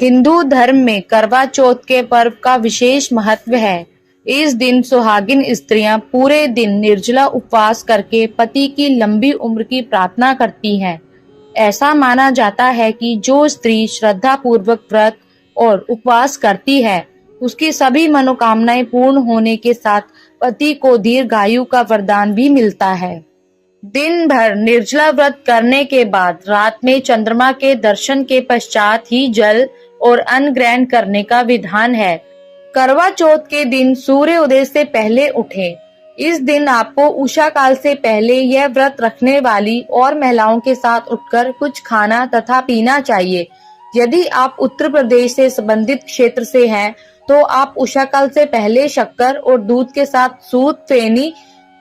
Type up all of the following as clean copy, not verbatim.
हिंदू धर्म में करवा चौथ के पर्व का विशेष महत्व है। इस दिन सुहागिन स्त्रियां पूरे दिन निर्जला उपवास करके पति की लंबी उम्र की प्रार्थना करती हैं। ऐसा माना जाता है कि जो स्त्री श्रद्धा पूर्वक व्रत और उपवास करती है, उसकी सभी मनोकामनाएं पूर्ण होने के साथ पति को दीर्घायु का वरदान भी मिलता है। दिन भर निर्जला व्रत करने के बाद रात में चंद्रमा के दर्शन के पश्चात ही जल और अन्न ग्रहण करने का विधान है। करवा चौथ के दिन सूर्य उदय से पहले उठें। इस दिन आपको उषा काल से पहले यह व्रत रखने वाली और महिलाओं के साथ उठकर कुछ खाना तथा पीना चाहिए। यदि आप उत्तर प्रदेश से संबंधित क्षेत्र से हैं, तो आप उषा काल से पहले शक्कर और दूध के साथ सूत फेनी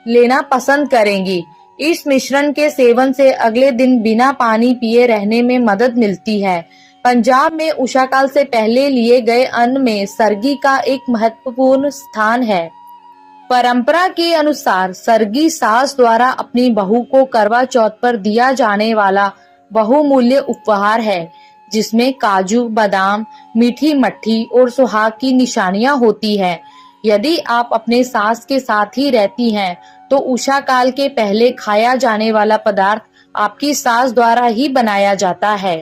लेना पसंद करेंगी। इस मिश्रण के सेवन से अगले दिन बिना पानी पिए रहने में मदद मिलती है। पंजाब में उषा काल से पहले लिए गए अन्न में सरगी का एक महत्वपूर्ण स्थान है। परंपरा के अनुसार सरगी सास द्वारा अपनी बहू को करवा चौथ पर दिया जाने वाला बहुमूल्य उपहार है, जिसमें काजू, बादाम, मीठी मट्ठी और सुहाग की निशानियां होती है। यदि आप अपने सास के साथ ही रहती हैं, तो उषा काल के पहले खाया जाने वाला पदार्थ आपकी सास द्वारा ही बनाया जाता है।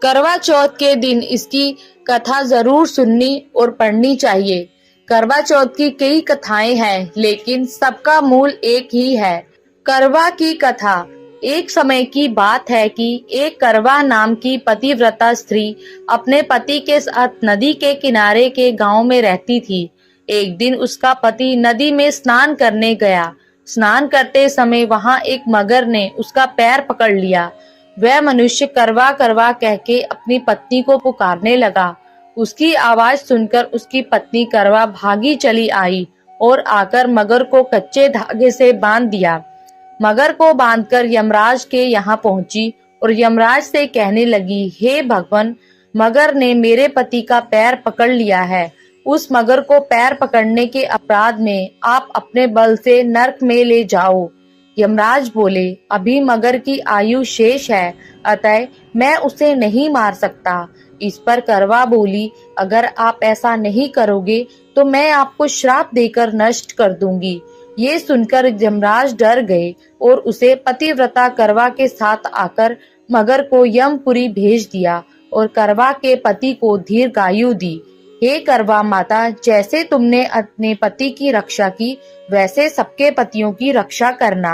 करवा चौथ के दिन इसकी कथा जरूर सुननी और पढ़नी चाहिए। करवा चौथ की कई कथाएं हैं, लेकिन सबका मूल एक ही है। करवा की कथा। एक समय की बात है कि एक करवा नाम की पतिव्रता स्त्री अपने पति के साथ नदी के किनारे के गांव में रहती थी। एक दिन उसका पति नदी में स्नान करने गया। स्नान करते समय वहां एक मगर ने उसका पैर पकड़ लिया। वह मनुष्य करवा करवा कह के अपनी पत्नी को पुकारने लगा। उसकी आवाज सुनकर उसकी पत्नी करवा भागी चली आई और आकर मगर को कच्चे धागे से बांध दिया। मगर को बांधकर यमराज के यहाँ पहुंची और यमराज से कहने लगी, हे भगवान, मगर ने मेरे पति का पैर पकड़ लिया है। उस मगर को पैर पकड़ने के अपराध में आप अपने बल से नरक में ले जाओ। यमराज बोले, अभी मगर की आयु शेष है, अतः मैं उसे नहीं मार सकता। इस पर करवा बोली, अगर आप ऐसा नहीं करोगे तो मैं आपको श्राप देकर नष्ट कर दूंगी। ये सुनकर यमराज डर गए और उसे पतिव्रता करवा के साथ आकर मगर को यमपुरी भेज दिया और करवा के पति को दीर्घायु दी। हे करवा माता, जैसे तुमने अपने पति की रक्षा की, वैसे सबके पतियों की रक्षा करना।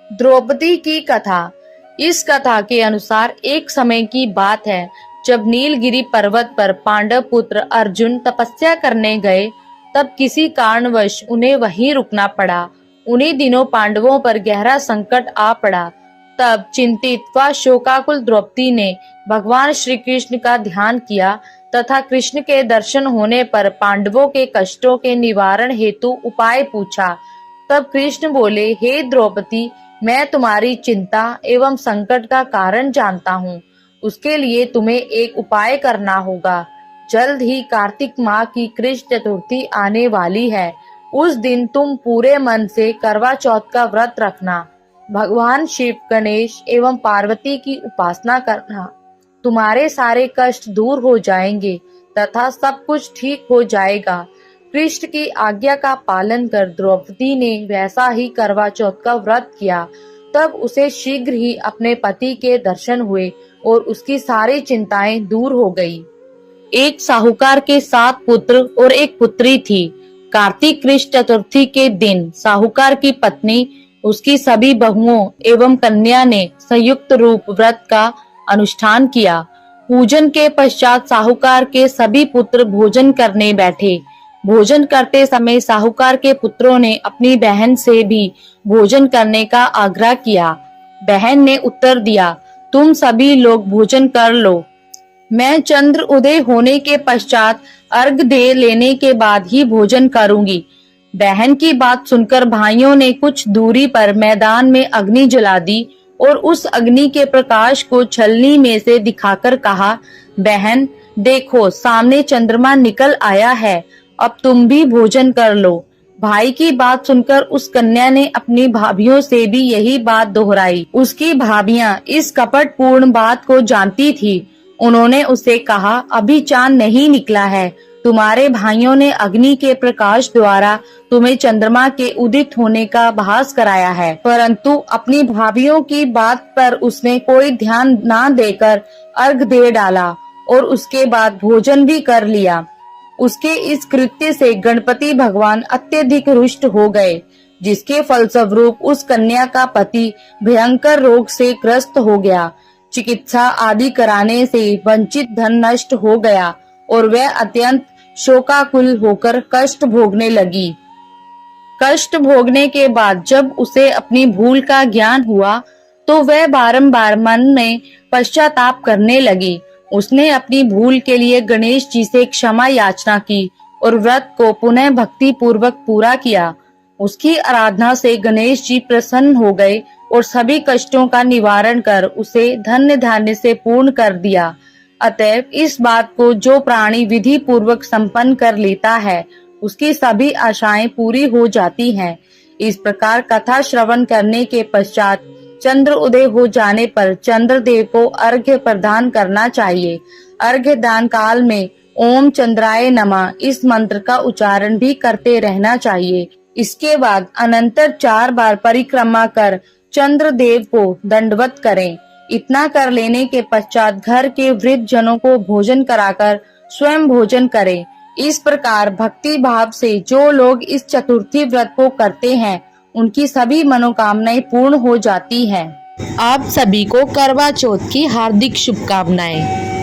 द्रौपदी की कथा। इस कथा के अनुसार एक समय की बात है, जब नीलगिरी पर्वत पर पांडव पुत्र अर्जुन तपस्या करने गए, तब किसी कारणवश उन्हें वहीं रुकना पड़ा। उन्हीं दिनों पांडवों पर गहरा संकट आ पड़ा। तब चिंतित व शोकाकुल द्रौपदी ने भगवान श्री कृष्ण का ध्यान किया तथा कृष्ण के दर्शन होने पर पांडवों के कष्टों के निवारण हेतु उपाय पूछा। तब कृष्ण बोले, हे द्रौपदी, मैं तुम्हारी चिंता एवं संकट का कारण जानता हूँ। उसके लिए तुम्हें एक उपाय करना होगा। जल्द ही कार्तिक माह की कृष्ण चतुर्थी आने वाली है। उस दिन तुम पूरे मन से करवा चौथ का व्रत रखना। भगवान शिव, गणेश एवं पार्वती की उपासना करना। तुम्हारे सारे कष्ट दूर हो जाएंगे तथा सब कुछ ठीक हो जाएगा। कृष्ण की आज्ञा का पालन कर द्रौपदी ने वैसा ही करवा चौथ का व्रत किया। तब उसे शीघ्र ही अपने पति के दर्शन हुए और उसकी सारी चिंताएं दूर हो गई। एक साहूकार के 7 पुत्र और एक पुत्री थी। कार्तिक कृष्ण चतुर्थी के दिन साहूकार की पत्नी, उसकी सभी बहुओं एवं कन्या ने संयुक्त रूप व्रत का अनुष्ठान किया। पूजन के पश्चात साहूकार के सभी पुत्र भोजन करने बैठे। भोजन करते समय साहूकार के पुत्रों ने अपनी बहन से भी भोजन करने का आग्रह किया। बहन ने उत्तर दिया, तुम सभी लोग भोजन कर लो, मैं चंद्र उदय होने के पश्चात अर्घ दे लेने के बाद ही भोजन करूंगी। बहन की बात सुनकर भाइयों ने कुछ दूरी पर मैदान में अग्नि जला दी और उस अग्नि के प्रकाश को छलनी में से दिखाकर कहा, बहन देखो, सामने चंद्रमा निकल आया है, अब तुम भी भोजन कर लो। भाई की बात सुनकर उस कन्या ने अपनी भाभियों से भी यही बात दोहराई। उसकी भाभियां इस कपटपूर्ण बात को जानती थी। उन्होंने उसे कहा, अभी चांद नहीं निकला है। तुम्हारे भाइयों ने अग्नि के प्रकाश द्वारा तुम्हें चंद्रमा के उदित होने का भास कराया है, परंतु अपनी भाभियों की बात पर उसने कोई ध्यान ना देकर अर्घ दे डाला और उसके बाद भोजन भी कर लिया। उसके इस कृत्य से गणपति भगवान अत्यधिक रुष्ट हो गए, जिसके फलस्वरूप उस कन्या का पति भयंकर रोग से ग्रस्त हो गया। चिकित्सा आदि कराने से वंचित धन नष्ट हो गया और वह अत्यंत शोकाकुल होकर कष्ट भोगने लगी। कष्ट भोगने के बाद जब उसे अपनी भूल का ज्ञान हुआ तो वह बारंबार मन में पश्चाताप करने लगी। उसने अपनी भूल के लिए गणेश जी से क्षमा याचना की और व्रत को पुनः भक्ति पूर्वक पूरा किया। उसकी आराधना से गणेश जी प्रसन्न हो गए और सभी कष्टों का निवारण कर उसे धन्य धान्य से पूर्ण कर दिया। अतएव इस बात को जो प्राणी विधि पूर्वक संपन्न कर लेता है, उसकी सभी आशाएं पूरी हो जाती हैं। इस प्रकार कथा श्रवण करने के पश्चात चंद्र उदय हो जाने पर चंद्रदेव को अर्घ्य प्रदान करना चाहिए। अर्घ्य दान काल में ओम चंद्राय नमः इस मंत्र का उच्चारण भी करते रहना चाहिए। इसके बाद अनंतर 4 बार परिक्रमा कर चंद्रदेव को दंडवत करें। इतना कर लेने के पश्चात घर के वृद्ध जनों को भोजन कराकर स्वयं भोजन करें। इस प्रकार भक्ति भाव से जो लोग इस चतुर्थी व्रत को करते हैं, उनकी सभी मनोकामनाएं पूर्ण हो जाती हैं। आप सभी को करवा चौथ की हार्दिक शुभकामनाएं।